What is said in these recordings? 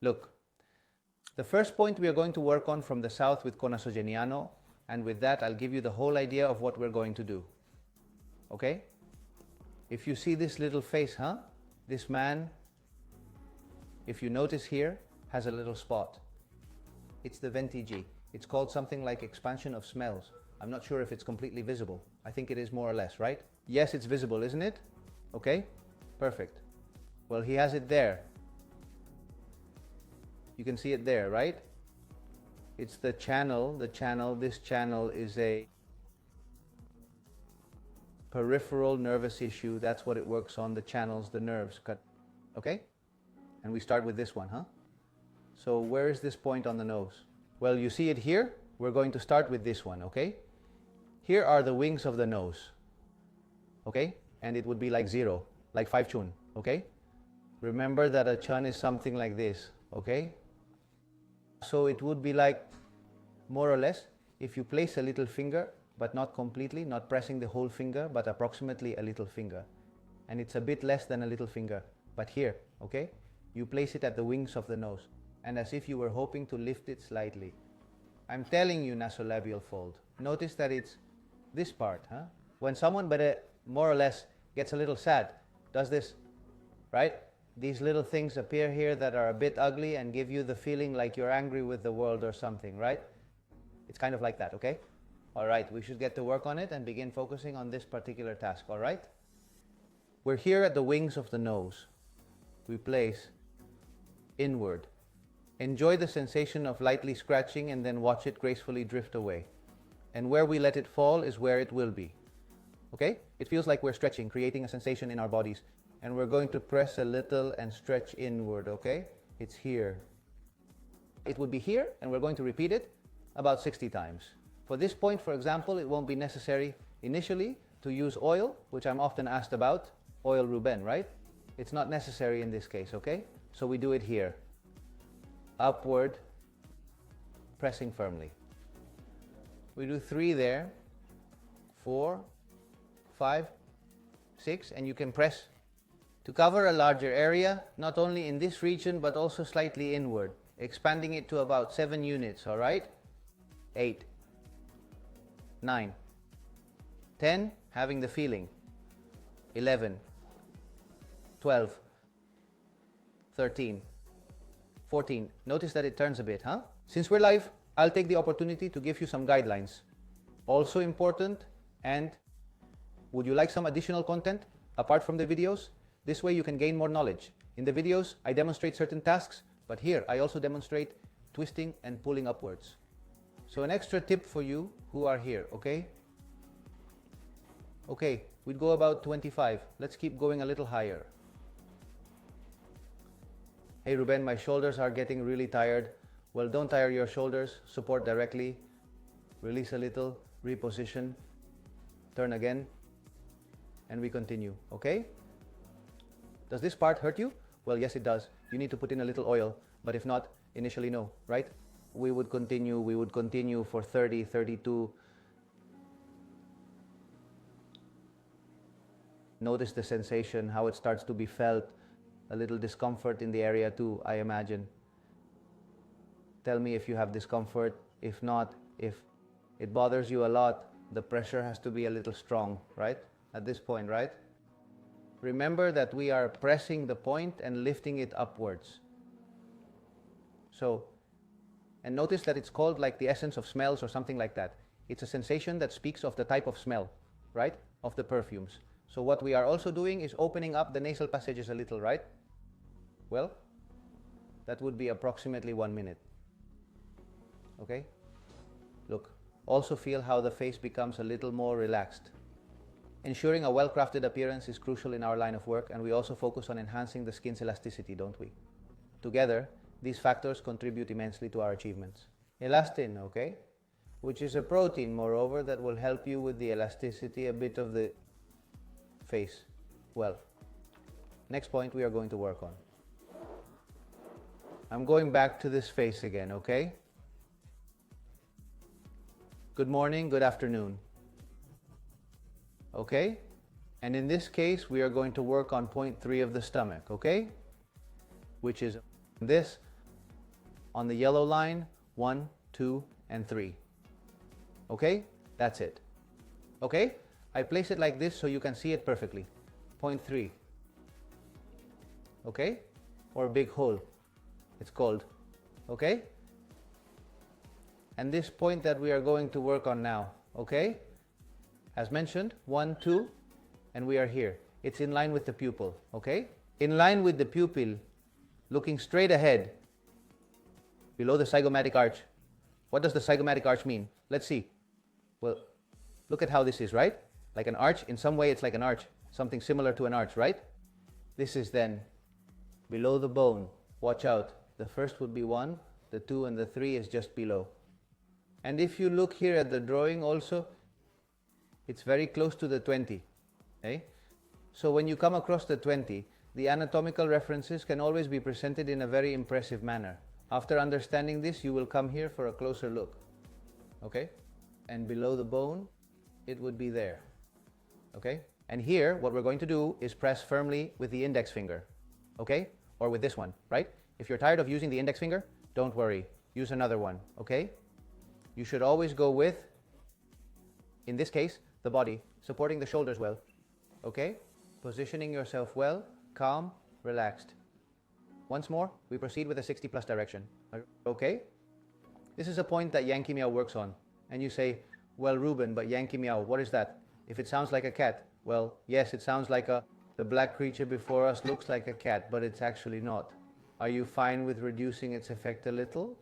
Look, the first point we are going to work on from the south with naso-geniano, and with that I'll give you the whole idea of what we're going to do. Okay? If you see this little face, this man, if you notice here, has a little spot. It's the venti. It's called something like expansion of smells. I'm not sure if it's completely visible. I think it is more or less, right? Yes, it's visible, isn't it? Okay? Perfect. Well, he has it there. You can see it there, right? It's the channel. This channel is a peripheral nervous issue. That's what it works on, the channels, the nerves. Okay? And we start with this one, So where is this point on the nose? Well, you see it here. We're going to start with this one, okay? Here are the wings of the nose, okay? And it would be like 0, like 5 chun, okay? Remember that a chun is something like this, okay? So it would be like, more or less, if you place a little finger, but not completely, not pressing the whole finger, but approximately a little finger. And it's a bit less than a little finger, but here, okay? You place it at the wings of the nose, and as if you were hoping to lift it slightly. I'm telling you, nasolabial fold. Notice that it's this part, When someone, more or less, gets a little sad, does this, right? These little things appear here that are a bit ugly and give you the feeling like you're angry with the world or something, right? It's kind of like that, okay? All right, we should get to work on it and begin focusing on this particular task, all right? We're here at the wings of the nose. We place inward. Enjoy the sensation of lightly scratching and then watch it gracefully drift away. And where we let it fall is where it will be. Okay? It feels like we're stretching, creating a sensation in our bodies. And we're going to press a little and stretch inward, okay? It's here. It would be here, and we're going to repeat it about 60 times. For this point, for example, it won't be necessary initially to use oil, which I'm often asked about, oil Ruben, right? It's not necessary in this case, okay? So we do it here. Upward, pressing firmly. We do 3 there, 4, 5, 6, and you can press to cover a larger area, not only in this region, but also slightly inward, expanding it to about 7 units, all right? 8, 9, 10, having the feeling, 11, 12, 13, 14. Notice that it turns a bit, Since we're live, I'll take the opportunity to give you some guidelines. Also important, and would you like some additional content apart from the videos? This way you can gain more knowledge. In the videos, I demonstrate certain tasks, but here I also demonstrate twisting and pulling upwards. So an extra tip for you who are here, okay? Okay, we'd go about 25. Let's keep going a little higher. Hey Ruben, my shoulders are getting really tired. Well, don't tire your shoulders. Support directly. Release a little. Reposition. Turn again. And we continue, okay? Does this part hurt you? Well, yes, it does. You need to put in a little oil, but if not, initially no, right? We would continue for 30, 32. Notice the sensation, how it starts to be felt. A little discomfort in the area too, I imagine. Tell me if you have discomfort. If not, if it bothers you a lot, the pressure has to be a little strong, right? At this point, right? Remember that we are pressing the point and lifting it upwards. So, and notice that it's called like the essence of smells or something like that. It's a sensation that speaks of the type of smell, right? Of the perfumes. So what we are also doing is opening up the nasal passages a little, right? Well, that would be approximately 1 minute. Okay? Look, also feel how the face becomes a little more relaxed. Ensuring a well-crafted appearance is crucial in our line of work, and we also focus on enhancing the skin's elasticity, don't we? Together, these factors contribute immensely to our achievements. Elastin, okay? Which is a protein, moreover, that will help you with the elasticity a bit of the face. Well, next point we are going to work on. I'm going back to this face again, okay? Good morning, good afternoon. Okay? And in this case, we are going to work on point 3 of the stomach, okay? Which is this On the yellow line, 1, 2, and 3. Okay? That's it. Okay? I place it like this so you can see it perfectly. Point 3. Okay? Or big hole, it's called. Okay? And this point that we are going to work on now. Okay? As mentioned, 1, 2, and we are here. It's in line with the pupil. Okay? In line with the pupil, looking straight ahead, below the zygomatic arch. What does the zygomatic arch mean? Let's see. Well, look at how this is, right? Like an arch. In some way, it's like an arch. Something similar to an arch, right? This is then below the bone. Watch out. The first would be 1, the 2, and the 3 is just below. And if you look here at the drawing also, it's very close to the 20. Okay? So when you come across the 20, the anatomical references can always be presented in a very impressive manner. After understanding this, you will come here for a closer look. Okay? And below the bone, it would be there. Okay? And here, what we're going to do is press firmly with the index finger. Okay? Or with this one, right? If you're tired of using the index finger, don't worry. Use another one. Okay? You should always go with, in this case, the body, supporting the shoulders well. Okay? Positioning yourself well, calm, relaxed. Once more, we proceed with a 60 plus direction. Okay? This is a point that Yankee Meow works on. And you say, well, Ruben, but Yankee Meow, what is that? If it sounds like a cat, well, yes, it sounds like the black creature before us looks like a cat, but it's actually not. Are you fine with reducing its effect a little?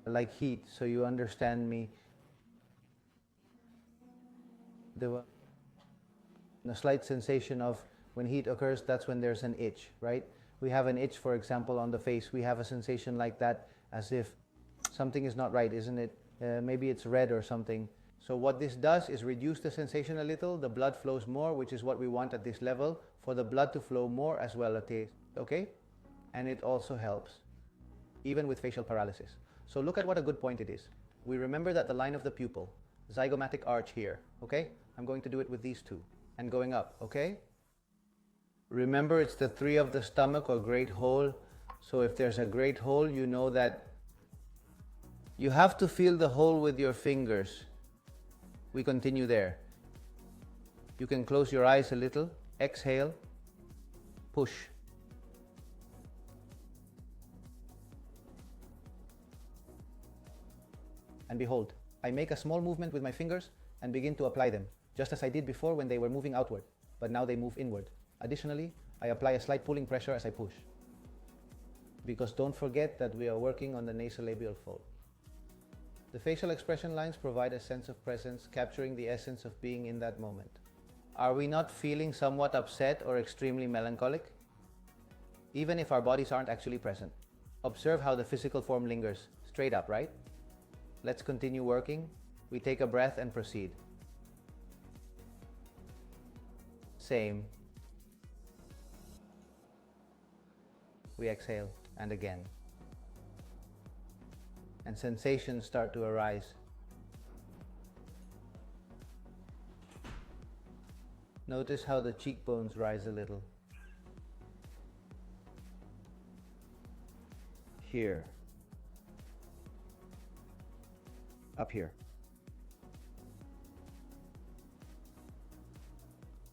Like heat, so you understand me. The slight sensation of when heat occurs, that's when there's an itch, right? We have an itch, for example, on the face. We have a sensation like that, as if something is not right, isn't it? Maybe it's red or something. So what this does is reduce the sensation a little. The blood flows more, which is what we want at this level, for the blood to flow more as well at taste. Okay? And it also helps, even with facial paralysis. So look at what a good point it is. We remember that the line of the pupil, zygomatic arch here. Okay? I'm going to do it with these two. And going up. Okay? Remember, it's the 3 of the stomach, or great hole. So if there's a great hole, you know that you have to feel the hole with your fingers. We continue there. You can close your eyes a little. Exhale. Push. And behold, I make a small movement with my fingers and begin to apply them, just as I did before when they were moving outward, but now they move inward. Additionally, I apply a slight pulling pressure as I push. Because don't forget that we are working on the nasolabial fold. The facial expression lines provide a sense of presence, capturing the essence of being in that moment. Are we not feeling somewhat upset or extremely melancholic? Even if our bodies aren't actually present. Observe how the physical form lingers, straight up, right? Let's continue working. We take a breath and proceed. Same. We exhale, and again. And sensations start to arise. Notice how the cheekbones rise a little. Here. Up here.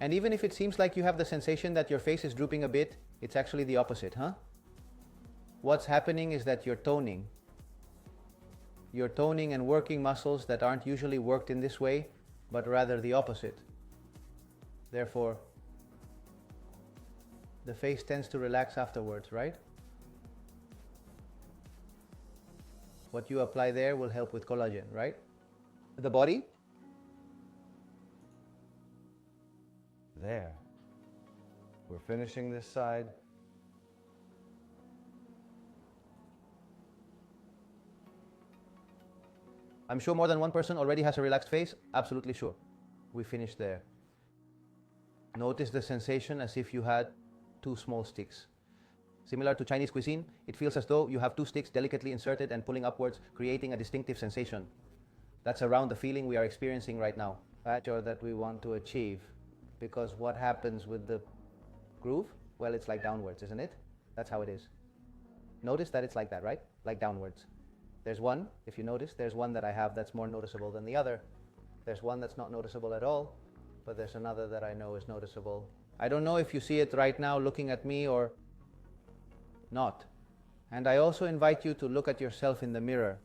And even if it seems like you have the sensation that your face is drooping a bit, it's actually the opposite, huh? What's happening is that you're toning. You're toning and working muscles that aren't usually worked in this way, but rather the opposite. Therefore, the face tends to relax afterwards, right? What you apply there will help with collagen, right? The body. There. We're finishing this side. I'm sure more than one person already has a relaxed face. Absolutely sure. We finished there. Notice the sensation as if you had 2 small sticks. Similar to Chinese cuisine, it feels as though you have 2 sticks delicately inserted and pulling upwards, creating a distinctive sensation. That's around the feeling we are experiencing right now. That's that we want to achieve. Because what happens with the groove? Well, it's like downwards, isn't it? That's how it is. Notice that it's like that, right? Like downwards. There's one, if you notice, there's one that I have that's more noticeable than the other. There's one that's not noticeable at all, but there's another that I know is noticeable. I don't know if you see it right now looking at me or not. And I also invite you to look at yourself in the mirror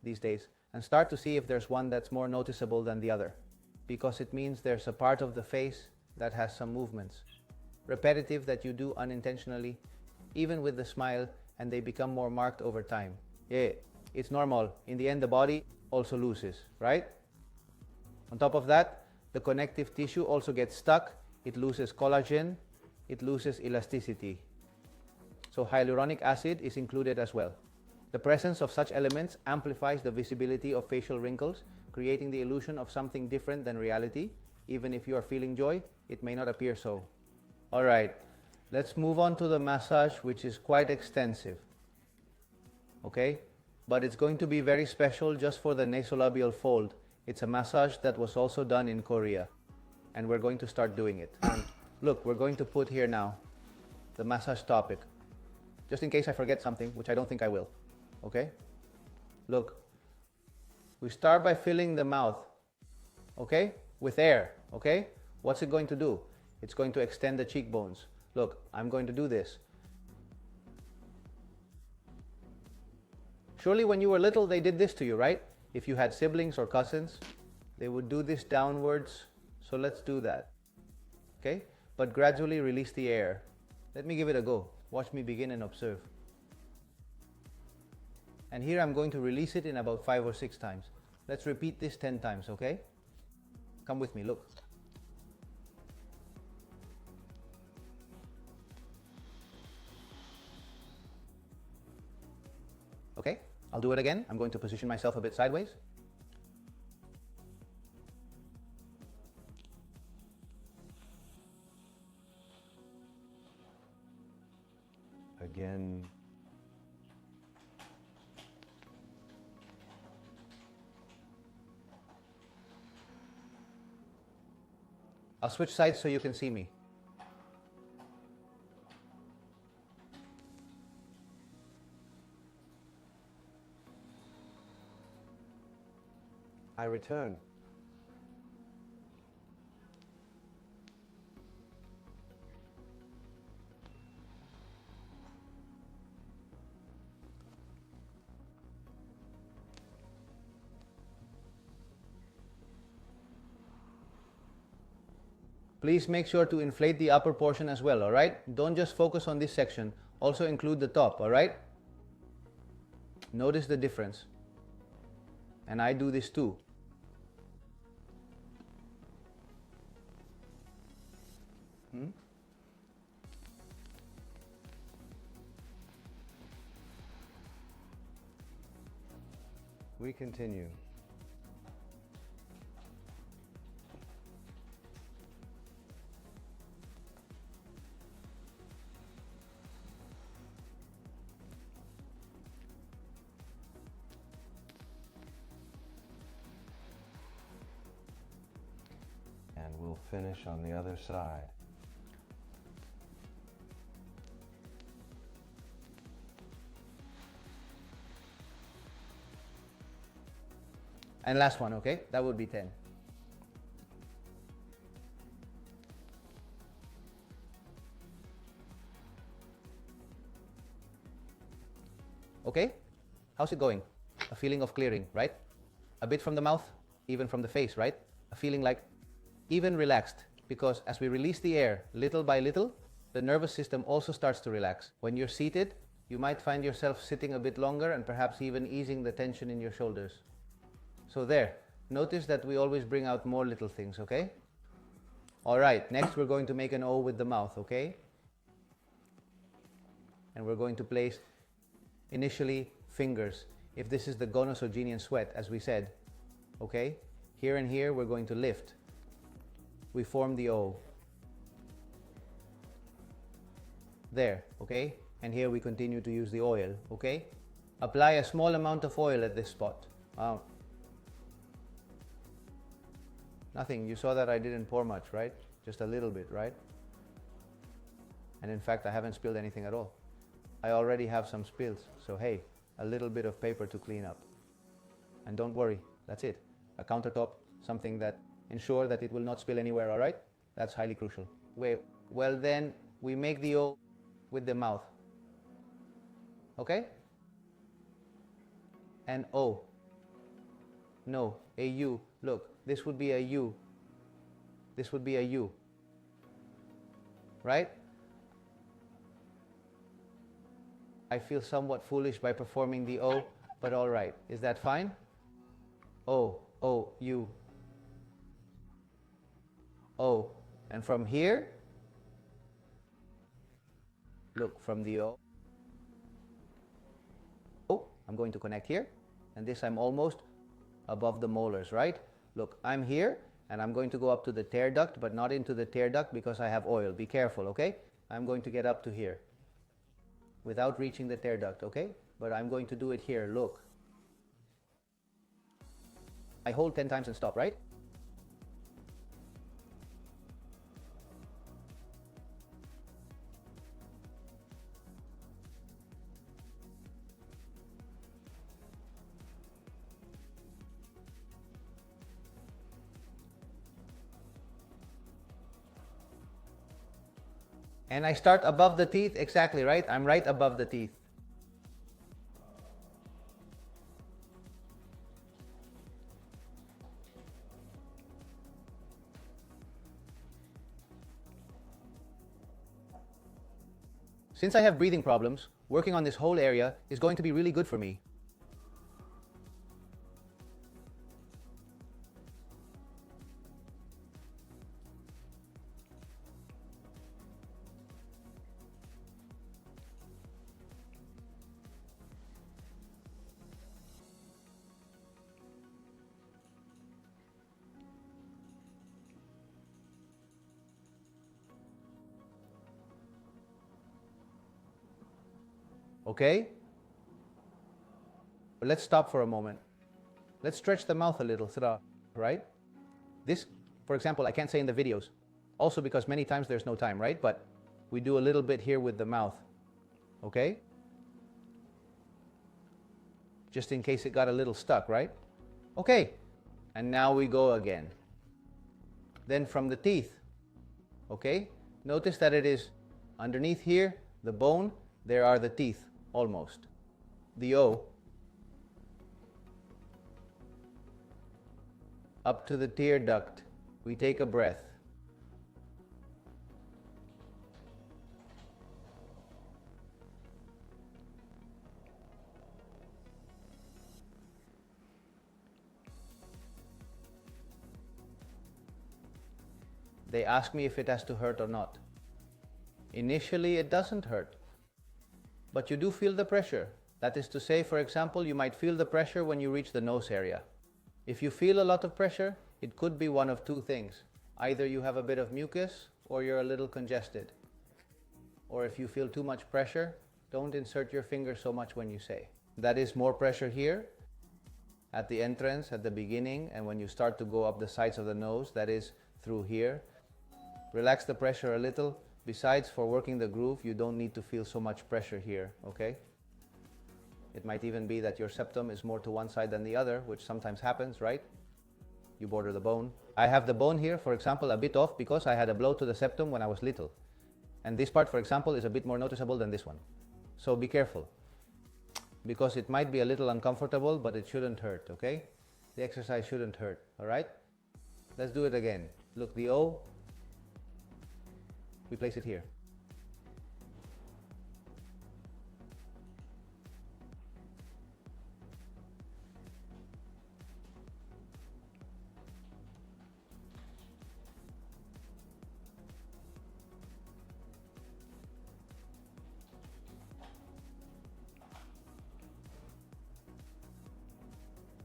these days and start to see if there's one that's more noticeable than the other, because it means there's a part of the face that has some movements, repetitive, that you do unintentionally, even with the smile, and they become more marked over time. Yeah, it's normal. In the end, the body also loses, right? On top of that, the connective tissue also gets stuck. It loses collagen, it loses elasticity. So hyaluronic acid is included as well. The presence of such elements amplifies the visibility of facial wrinkles, creating the illusion of something different than reality. Even if you are feeling joy, it may not appear so. All right, let's move on to the massage, which is quite extensive. Okay, but it's going to be very special just for the nasolabial fold. It's a massage that was also done in Korea, and we're going to start doing it. And look, we're going to put here now the massage topic, just in case I forget something, which I don't think I will. Okay, look, we start by filling the mouth, okay, with air. Okay, what's it going to do? It's going to extend the cheekbones. Look, I'm going to do this. Surely when you were little, they did this to you, right? If you had siblings or cousins, they would do this downwards. So let's do that. Okay? But gradually release the air. Let me give it a go. Watch me begin and observe. And here I'm going to release it in about 5 or 6 times. Let's repeat this 10 times, okay? Come with me, look. Okay? I'll do it again. I'm going to position myself a bit sideways. Again. I'll switch sides so you can see me. I return. Please make sure to inflate the upper portion as well, all right? Don't just focus on this section. Also include the top, all right? Notice the difference. And I do this too. We continue. And we'll finish on the other side. And last one, okay? That would be 10. Okay? How's it going? A feeling of clearing, right? A bit from the mouth, even from the face, right? A feeling like even relaxed, because as we release the air little by little, the nervous system also starts to relax. When you're seated, you might find yourself sitting a bit longer and perhaps even easing the tension in your shoulders. So there, notice that we always bring out more little things, okay? All right, next we're going to make an O with the mouth, okay? And we're going to place initially fingers. If this is the naso-genian sweat, as we said, okay? Here and here we're going to lift. We form the O. There, okay? And here we continue to use the oil, okay? Apply a small amount of oil at this spot. Nothing, you saw that I didn't pour much, right? Just a little bit, right? And in fact, I haven't spilled anything at all. I already have some spills. So hey, a little bit of paper to clean up. And don't worry, that's it. A countertop, something that ensure that it will not spill anywhere, all right? That's highly crucial. Wait, well then we make the O with the mouth. Okay? And O. No, a U. Look, this would be a U. This would be a U. Right? I feel somewhat foolish by performing the O, but all right. Is that fine? O, O, U. O. And from here, look, from the O. Oh, I'm going to connect here. And this I'm almost above the molars, right? Look, I'm here and I'm going to go up to the tear duct, but not into the tear duct because I have oil. Be careful, okay? I'm going to get up to here without reaching the tear duct, okay? But I'm going to do it here, look. I hold 10 times and stop, right? And I start above the teeth, exactly, right? I'm right above the teeth. Since I have breathing problems, working on this whole area is going to be really good for me. Okay? But let's stop for a moment. Let's stretch the mouth a little, right? This, for example, I can't say in the videos. Also because many times there's no time, right? But we do a little bit here with the mouth. Okay? Just in case it got a little stuck, right? Okay. And now we go again. Then from the teeth. Okay? Notice that it is underneath here, the bone, there are the teeth, almost. The O. Up to the tear duct. We take a breath. They ask me if it has to hurt or not. Initially, it doesn't hurt. But you do feel the pressure. That is to say, for example, you might feel the pressure when you reach the nose area. If you feel a lot of pressure, it could be one of two things. Either you have a bit of mucus or you're a little congested. Or if you feel too much pressure, don't insert your finger so much when you say. That is more pressure here at the entrance, at the beginning, and when you start to go up the sides of the nose, that is through here. Relax the pressure a little. Besides, for working the groove, you don't need to feel so much pressure here, okay? It might even be that your septum is more to one side than the other, which sometimes happens, right? You border the bone. I have the bone here, for example, a bit off because I had a blow to the septum when I was little. And this part, for example, is a bit more noticeable than this one. So be careful, because it might be a little uncomfortable, but it shouldn't hurt, okay? The exercise shouldn't hurt, all right? Let's do it again. Look, the O, we place it here.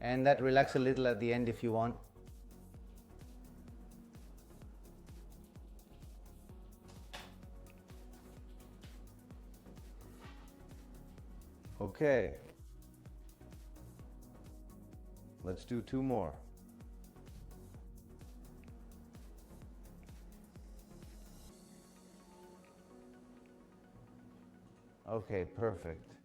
And that relax a little at the end if you want. Okay. Let's do two more. Okay, perfect.